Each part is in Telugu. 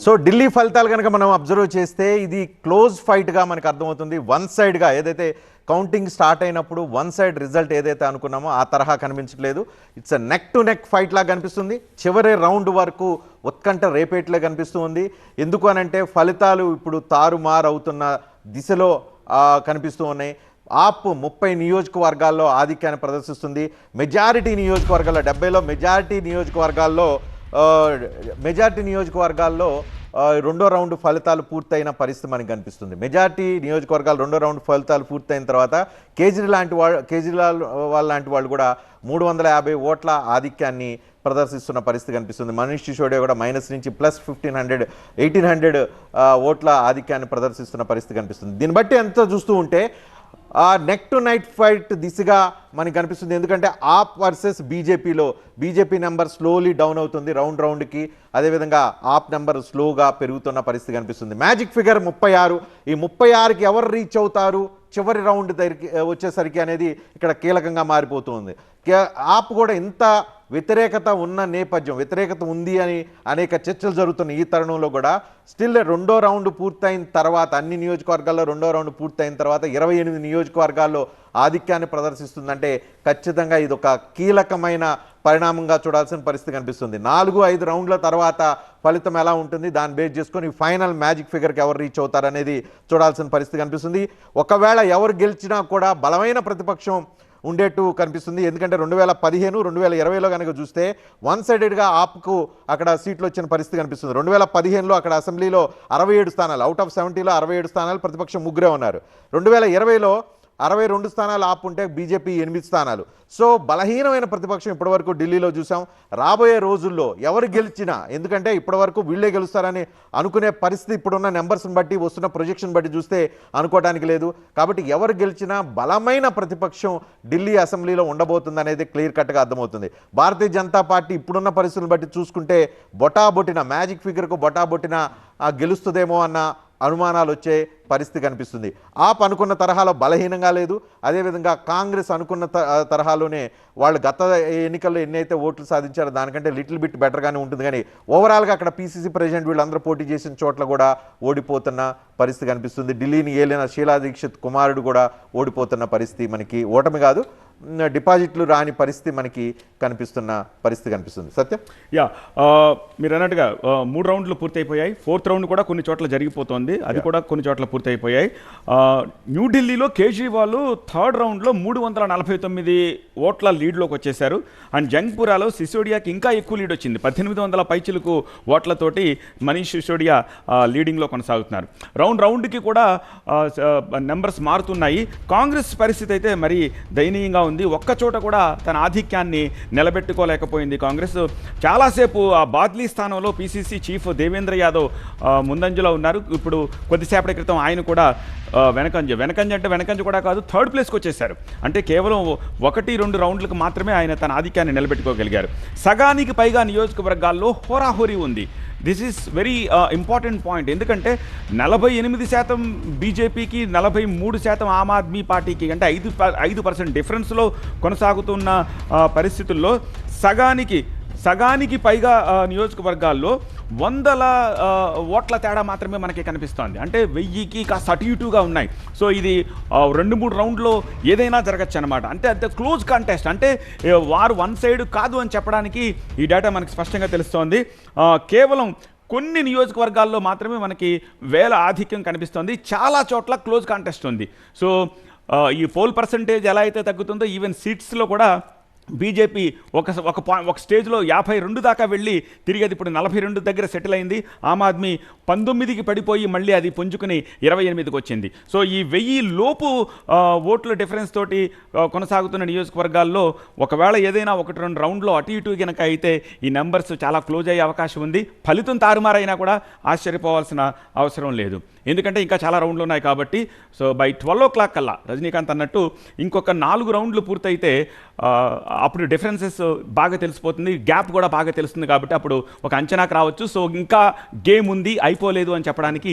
సో ఢిల్లీ ఫలితాలు కనుక మనం అబ్జర్వ్ చేస్తే ఇది క్లోజ్ ఫైట్గా మనకు అర్థమవుతుంది. వన్ సైడ్గా ఏదైతే కౌంటింగ్ స్టార్ట్ అయినప్పుడు వన్ సైడ్ రిజల్ట్ ఏదైతే అనుకున్నామో ఆ తరహా కనిపించట్లేదు. It's neck to neck fight లాగా కనిపిస్తుంది. చివరి రౌండ్ వరకు ఉత్కంఠ రేపేట్లే కనిపిస్తుంది. ఎందుకు అనంటే ఫలితాలు ఇప్పుడు తారుమారు అవుతున్న దిశలో కనిపిస్తూ ఉన్నాయి. ఆప్ 30 నియోజకవర్గాల్లో ఆధిక్యాన్ని ప్రదర్శిస్తుంది. మెజారిటీ నియోజకవర్గాల్లో 70లో మెజారిటీ నియోజకవర్గాల్లో రెండో రౌండ్ ఫలితాలు పూర్తయిన పరిస్థితి మనకు కనిపిస్తుంది. మెజారిటీ నియోజకవర్గాలు రెండో రౌండ్ ఫలితాలు పూర్తయిన తర్వాత కేజ్రీవాల్ లాంటి వాళ్ళు కూడా 350 ఓట్ల ఆధిక్యాన్ని ప్రదర్శిస్తున్న పరిస్థితి కనిపిస్తుంది. మనీష్ సిసోడియా కూడా మైనస్ నుంచి ప్లస్ 1800 ఓట్ల ఆధిక్యాన్ని ప్రదర్శిస్తున్న పరిస్థితి కనిపిస్తుంది. దీన్ని బట్టి ఎంత చూస్తూ ఉంటే నెక్ టు నైట్ ఫైట్ దిశగా మనకు కనిపిస్తుంది. ఎందుకంటే AAP versus BJP number slowly down అవుతుంది రౌండ్కి. అదేవిధంగా ఆప్ నెంబర్ స్లోగా పెరుగుతున్న పరిస్థితి కనిపిస్తుంది. Magic figure 36. ఈ 36కి ఎవరు రీచ్ అవుతారు చివరి రౌండ్ దగ్గరికి వచ్చేసరికి అనేది ఇక్కడ కీలకంగా మారిపోతుంది. ఆప్ కూడా ఇంత వ్యతిరేకత ఉంది అని అనేక చర్చలు జరుగుతున్న ఈ తరుణంలో కూడా స్టిల్ రెండో రౌండ్ పూర్తయిన తర్వాత అన్ని నియోజకవర్గాల్లో రెండో రౌండ్ పూర్తయిన తర్వాత 28 నియోజకవర్గాల్లో ఆధిక్యాన్ని ప్రదర్శిస్తుందంటే ఖచ్చితంగా ఇది ఒక కీలకమైన పరిణామంగా చూడాల్సిన పరిస్థితి కనిపిస్తుంది. 4-5 రౌండ్ల తర్వాత ఫలితం ఎలా ఉంటుంది దాన్ని బేస్ చేసుకొని ఫైనల్ మ్యాజిక్ ఫిగర్కి ఎవరు రీచ్ అవుతారనేది చూడాల్సిన పరిస్థితి కనిపిస్తుంది. ఒకవేళ ఎవరు గెలిచినా కూడా బలమైన ప్రతిపక్షం ఉండేట్టు కనిపిస్తుంది. ఎందుకంటే 2015, 2020లో కనుక చూస్తే వన్ సైడెడ్గా ఆప్కు అక్కడ సీట్లు వచ్చిన పరిస్థితి కనిపిస్తుంది. 2015లో అక్కడ అసెంబ్లీలో 67 స్థానాలు, అవుట్ ఆఫ్ 70లో 67 స్థానాలు, ప్రతిపక్షం ముగ్గురే ఉన్నారు. 2020లో 62 స్థానాలు ఆప్ ఉంటే బీజేపీ 8 స్థానాలు. సో బలహీనమైన ప్రతిపక్షం ఇప్పటివరకు ఢిల్లీలో చూసాం. రాబోయే రోజుల్లో ఎవరు గెలిచినా, ఎందుకంటే ఇప్పటివరకు వీళ్ళే గెలుస్తారని అనుకునే పరిస్థితి ఇప్పుడున్న నెంబర్స్ని బట్టి వస్తున్న ప్రొజెక్షన్ బట్టి చూస్తే అనుకోవడానికి లేదు. కాబట్టి ఎవరు గెలిచినా బలమైన ప్రతిపక్షం ఢిల్లీ అసెంబ్లీలో ఉండబోతుంది అనేది క్లియర్ కట్గా అర్థమవుతుంది. భారతీయ జనతా పార్టీ ఇప్పుడున్న పరిస్థితులను బట్టి చూసుకుంటే బొటాబొట్టిన మ్యాజిక్ ఫిగర్కు బొటాబొట్టిన గెలుస్తుందేమో అన్న అనుమానాలు వచ్చే పరిస్థితి కనిపిస్తుంది. ఆప్ అనుకున్న తరహాలో బలహీనంగా లేదు. అదేవిధంగా కాంగ్రెస్ అనుకున్న తరహాలోనే వాళ్ళు గత ఎన్నికల్లో ఎన్నైతే ఓట్లు సాధించారో దానికంటే లిటిల్ బిట్ బెటర్గానే ఉంటుంది. కానీ ఓవరాల్గా అక్కడ పీసీసీ ప్రెసిడెంట్ వీళ్ళందరూ పోటీ చేసిన చోట్ల కూడా ఓడిపోతున్న పరిస్థితి కనిపిస్తుంది. ఢిల్లీని ఏలిన షీలా దీక్షిత్ కుమారుడు కూడా ఓడిపోతున్న పరిస్థితి, మనకి ఓటమి కాదు డిపాజిట్లు రాని పరిస్థితి మనకి కనిపిస్తున్న పరిస్థితి కనిపిస్తుంది. సత్యం, మీరు అన్నట్టుగా 3 రౌండ్లు పూర్తయిపోయాయి. 4th రౌండ్ కూడా కొన్ని చోట్ల జరిగిపోతుంది, అది కూడా కొన్ని చోట్ల పూర్తయిపోయాయి. న్యూఢిల్లీలో కేజ్రీవాల్ 3rd రౌండ్లో 349 ఓట్ల లీడ్లోకి వచ్చేశారు. అండ్ జంగ్పురాలో సిసోడియాకి ఇంకా ఎక్కువ లీడ్ వచ్చింది. 1800 పైచిలకు ఓట్లతోటి మనీష్ సిసోడియా లీడింగ్లో కొనసాగుతున్నారు. రౌండ్కి కూడా నెంబర్స్ మారుతున్నాయి. కాంగ్రెస్ పరిస్థితి అయితే మరీ దయనీయంగా ఉంది. ఒక్క చోట కూడా తన ఆధిక్యాన్ని నిలబెట్టుకోలేకపోయింది కాంగ్రెస్. చాలాసేపు ఆ బాద్లీ స్థానంలో పీసీసీ చీఫ్ దేవేంద్ర యాదవ్ ముందంజలో ఉన్నారు. ఇప్పుడు కొద్దిసేపటి క్రితం ఆయన కూడా వెనకంజ కూడా కాదు, 3rd ప్లేస్కి వచ్చేసారు. అంటే కేవలం 1-2 రౌండ్లకు మాత్రమే ఆయన తన ఆధిక్యాన్ని నిలబెట్టుకోగలిగారు. సగానికి పైగా నియోజకవర్గాల్లో హోరాహోరీ ఉంది. This is very important point. ఎందుకంటే 48% బీజేపీకి, 43% ఆమ్ ఆద్మీ పార్టీకి, అంటే 5% డిఫరెన్స్లో కొనసాగుతున్న పరిస్థితుల్లో సగానికి పైగా నియోజకవర్గాల్లో 100 ఓట్ల తేడా మాత్రమే మనకి కనిపిస్తోంది. అంటే 1000కి కాస్త అటు ఇటుగా ఉన్నాయి. సో ఇది 2-3 రౌండ్లో ఏదైనా జరగచ్చు అనమాట. అంటే అంత క్లోజ్ కాంటెస్ట్, అంటే వారు వన్ సైడ్ కాదు అని చెప్పడానికి ఈ డేటా మనకి స్పష్టంగా తెలుస్తోంది. కేవలం కొన్ని నియోజకవర్గాల్లో మాత్రమే మనకి వేల ఆధిక్యం కనిపిస్తోంది. చాలా చోట్ల క్లోజ్ కాంటెస్ట్ ఉంది. సో ఈ పోల్ పర్సంటేజ్ ఎలా అయితే తగ్గుతుందో ఈవెన్ సీట్స్లో కూడా బీజేపీ ఒక స్టేజ్లో 52 దాకా వెళ్ళి తిరిగి అది ఇప్పుడు 42 దగ్గర సెటిల్ అయింది. ఆమ్ ఆద్మీ 19కి పడిపోయి మళ్ళీ అది పుంజుకుని 28కి వచ్చింది. సో ఈ 1000 లోపు ఓట్ల డిఫరెన్స్ తోటి కొనసాగుతున్న నియోజకవర్గాల్లో ఒకవేళ ఏదైనా 1-2 రౌండ్లో అటు ఇటు కనుక అయితే ఈ నెంబర్స్ చాలా క్లోజ్ అయ్యే అవకాశం ఉంది. ఫలితం తారుమారైనా కూడా ఆశ్చర్యపోవాల్సిన అవసరం లేదు, ఎందుకంటే ఇంకా చాలా రౌండ్లు ఉన్నాయి కాబట్టి. సో బై 12 o'clock కల్లా రజనీకాంత్ అన్నట్టు ఇంకొక 4 రౌండ్లు పూర్తయితే అప్పుడు డిఫరెన్సెస్ బాగా తెలిసిపోతుంది, గ్యాప్ కూడా బాగా తెలుస్తుంది. కాబట్టి అప్పుడు ఒక అంచనాకు రావచ్చు. సో ఇంకా గేమ్ ఉంది, అయిపోలేదు అని చెప్పడానికి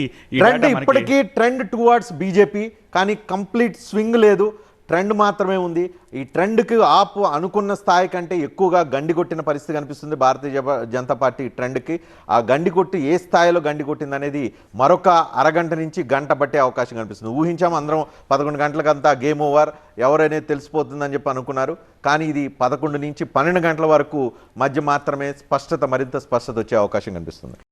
ఇప్పటికీ ట్రెండ్ టువర్డ్స్ బీజేపీ, కానీ కంప్లీట్ స్వింగ్ లేదు. ట్రెండ్ మాత్రమే ఉంది. ఈ ట్రెండ్కి ఆపు అనుకున్న స్థాయి కంటే ఎక్కువగా గండి కొట్టిన పరిస్థితి కనిపిస్తుంది భారతీయ జనతా పార్టీ ట్రెండ్కి. ఆ గండి కొట్టి ఏ స్థాయిలో గండి కొట్టింది అనేది మరొక అరగంట నుంచి గంట పట్టే అవకాశం కనిపిస్తుంది. ఊహించాము అందరం 11 గంటలకంతా గేమ్ ఓవర్ ఎవరనేది తెలిసిపోతుందని చెప్పి అనుకున్నారు. కానీ ఇది 11 నుంచి 12 గంటల వరకు మధ్య మాత్రమే మరింత స్పష్టత వచ్చే అవకాశం కనిపిస్తుంది.